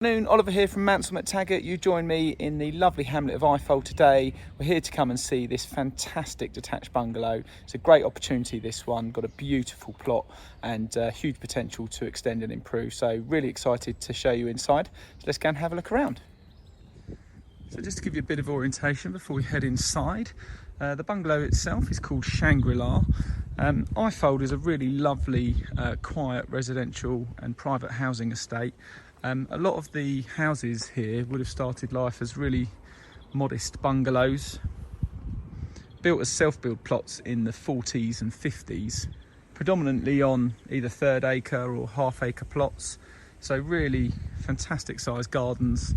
Afternoon, Oliver here from Mansell McTaggart. You join me in the lovely hamlet of Ifold today. We're here to come and see this fantastic detached bungalow. It's a great opportunity, this one. Got a beautiful plot and huge potential to extend and improve. So really excited to show you inside. So let's go and have a look around. So just to give you a bit of orientation before we head inside, the bungalow itself is called Shangri-La. Ifold is a really lovely, quiet residential and private housing estate. A lot of the houses here would have started life as really modest bungalows, built as self-build plots in the 40s and 50s, predominantly on either third acre or half acre plots. So really fantastic sized gardens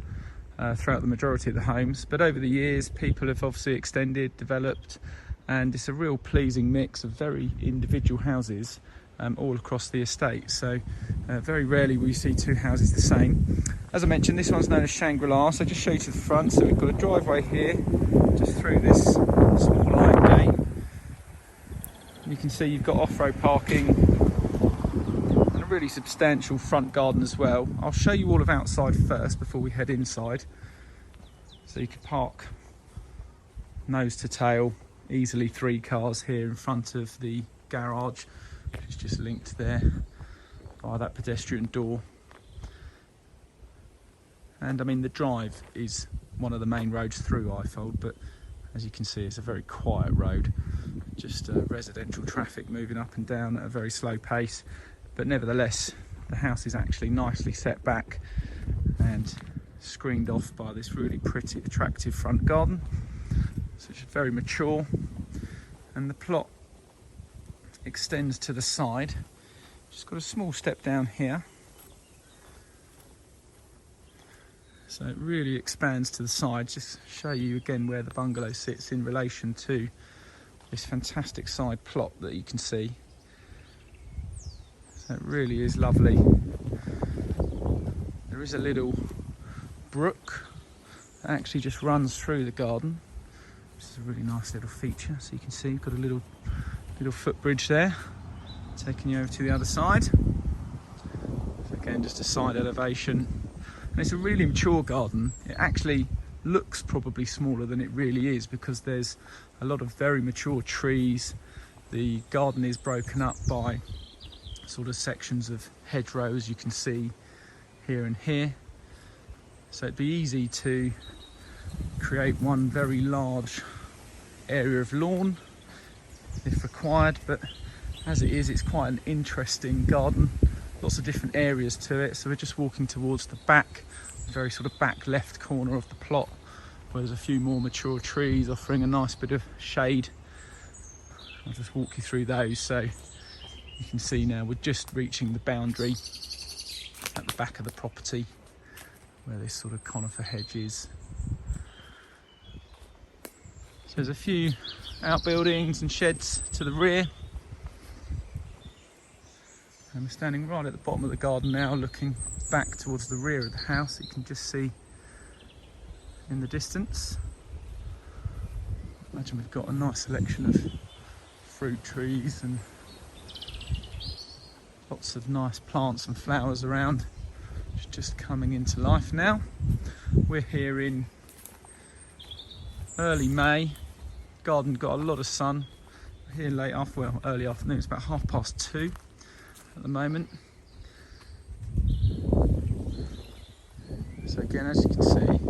throughout the majority of the homes. But over the years, people have obviously extended, developed, and it's a real pleasing mix of very individual houses all across the estate. So very rarely will you see two houses the same. As I mentioned, this one's known as Shangri-La, so just show you to the front. So we've got a driveway here just through this small light gate. You can see you've got off-road parking and a really substantial front garden as well. I'll show you all of outside first before we head inside. So you can park nose to tail easily 3 cars here in front of the garage, which is just linked there by that pedestrian door. And I mean, the drive is one of the main roads through Ifold, but as you can see, it's a very quiet road, just residential traffic moving up and down at a very slow pace. But nevertheless, the house is actually nicely set back and screened off by this really pretty, attractive front garden. So it's very mature, and the plot extends to the side. Just got a small step down here, so it really expands to the side. Just show you again where the bungalow sits in relation to this fantastic side plot that you can see. So it really is lovely. There is a little brook that actually just runs through the garden, which is a really nice little feature. So you can see you've got a little footbridge there taking you over to the other side. So again, just a side elevation, and it's a really mature garden. It actually looks probably smaller than it really is because there's a lot of very mature trees. The garden is broken up by sort of sections of hedgerows, you can see here and here, so it'd be easy to create one very large area of lawn if required, but as it is, it's quite an interesting garden, lots of different areas to it. So we're just walking towards the back, the very sort of back left corner of the plot, where there's a few more mature trees offering a nice bit of shade. I'll just walk you through those. So you can see now we're just reaching the boundary at the back of the property where this sort of conifer hedge is. So there's a few outbuildings and sheds to the rear, and we're standing right at the bottom of the garden now, looking back towards the rear of the house. You can just see in the distance, imagine we've got a nice selection of fruit trees and lots of nice plants and flowers around. It's just coming into life now. We're here in early May. Garden got a lot of sun. We're here late after, well, early afternoon. It's about 2:30 at the moment. So again, as you can see,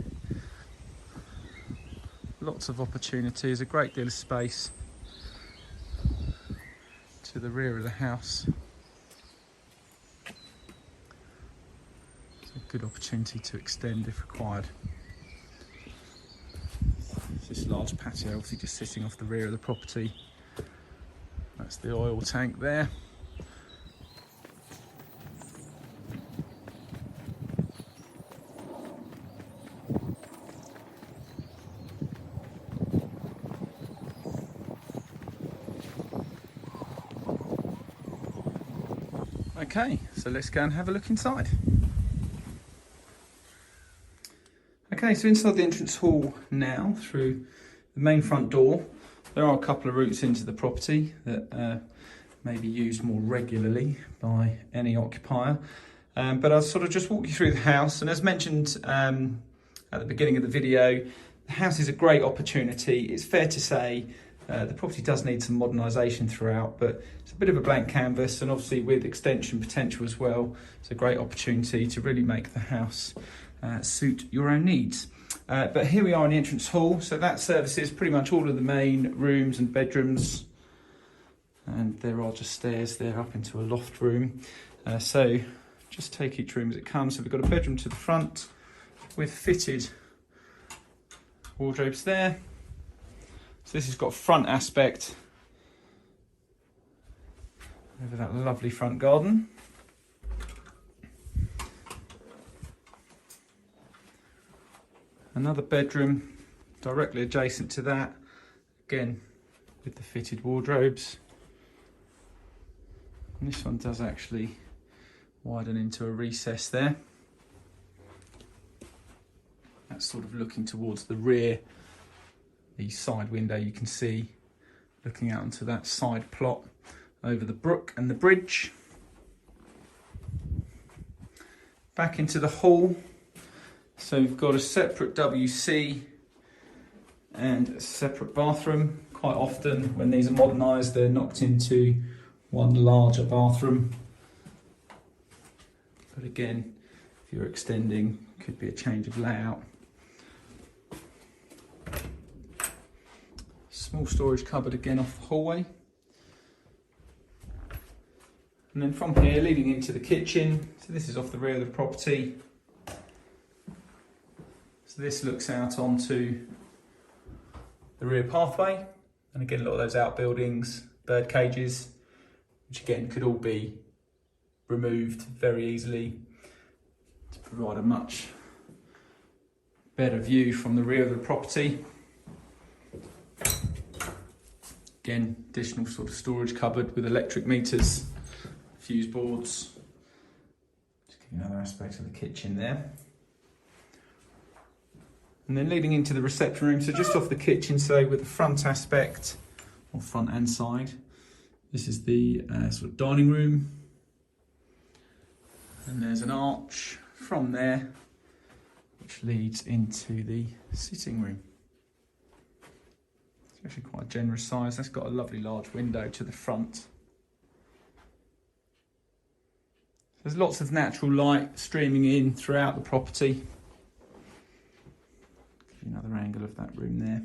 lots of opportunities, a great deal of space to the rear of the house. It's a good opportunity to extend if required. This large patio obviously just sitting off the rear of the property. That's the oil tank there. Okay, so let's go and have a look inside. Okay, so inside the entrance hall now, through the main front door, there are a couple of routes into the property that may be used more regularly by any occupier. But I'll sort of just walk you through the house. And as mentioned at the beginning of the video, the house is a great opportunity. It's fair to say the property does need some modernisation throughout, but it's a bit of a blank canvas, and obviously with extension potential as well, it's a great opportunity to really make the house suit your own needs. But here we are in the entrance hall, so that services pretty much all of the main rooms and bedrooms, and there are just stairs there up into a loft room. So just take each room as it comes. So we've got a bedroom to the front with fitted wardrobes there. So this has got a front aspect over that lovely front garden. Another bedroom directly adjacent to that, again with the fitted wardrobes. And this one does actually widen into a recess there. That's sort of looking towards the rear. The side window you can see looking out onto that side plot over the brook and the bridge. Back into the hall. So we've got a separate WC and a separate bathroom. Quite often when these are modernised, they're knocked into one larger bathroom. But again, if you're extending, could be a change of layout. Small storage cupboard again off the hallway. And then from here, leading into the kitchen. So this is off the rear of the property. So this looks out onto the rear pathway. And again, a lot of those outbuildings, bird cages, which again could all be removed very easily to provide a much better view from the rear of the property. Again, additional sort of storage cupboard with electric meters, fuse boards. Just give you another aspect of the kitchen there. And then leading into the reception room, so just off the kitchen, so with the front aspect, or front and side, this is the sort of dining room. And there's an arch from there, which leads into the sitting room. It's actually quite a generous size. That's got a lovely large window to the front. There's lots of natural light streaming in throughout the property. Give you another angle of that room there.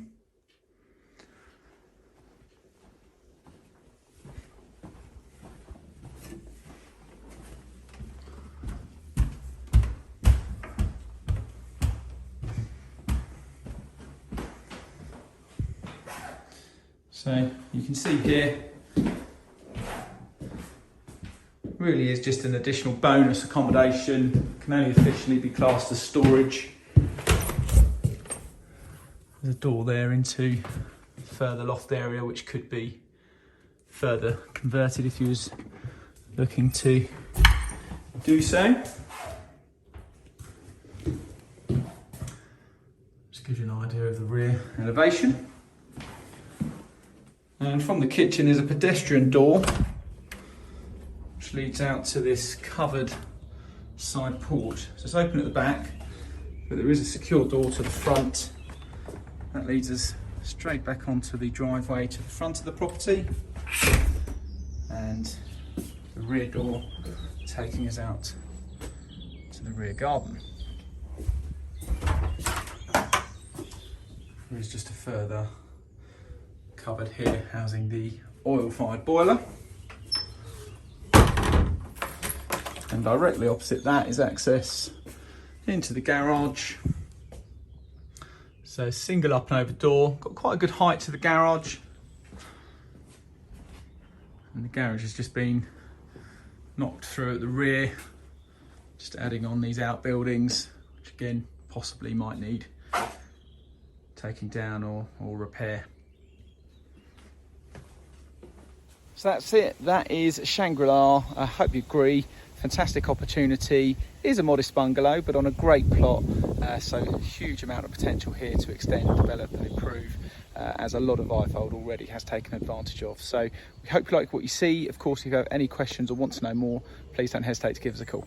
So you can see here, really is just an additional bonus accommodation, can only officially be classed as storage. There's a door there into a further loft area, which could be further converted if you was looking to do so. Just gives you an idea of the rear elevation. And from the kitchen there's a pedestrian door which leads out to this covered side porch. So it's open at the back, but there is a secure door to the front. That leads us straight back onto the driveway to the front of the property. And the rear door taking us out to the rear garden. There is just a further cupboard here housing the oil-fired boiler, and directly opposite that is access into the garage. So single up and over door, got quite a good height to the garage, and the garage has just been knocked through at the rear, just adding on these outbuildings, which again possibly might need taking down or repair. So that's it, that is Shangri-La. I hope you agree. Fantastic opportunity. It is a modest bungalow, but on a great plot. So a huge amount of potential here to extend, develop and improve, as a lot of Ifold already has taken advantage of. So we hope you like what you see. Of course, if you have any questions or want to know more, please don't hesitate to give us a call.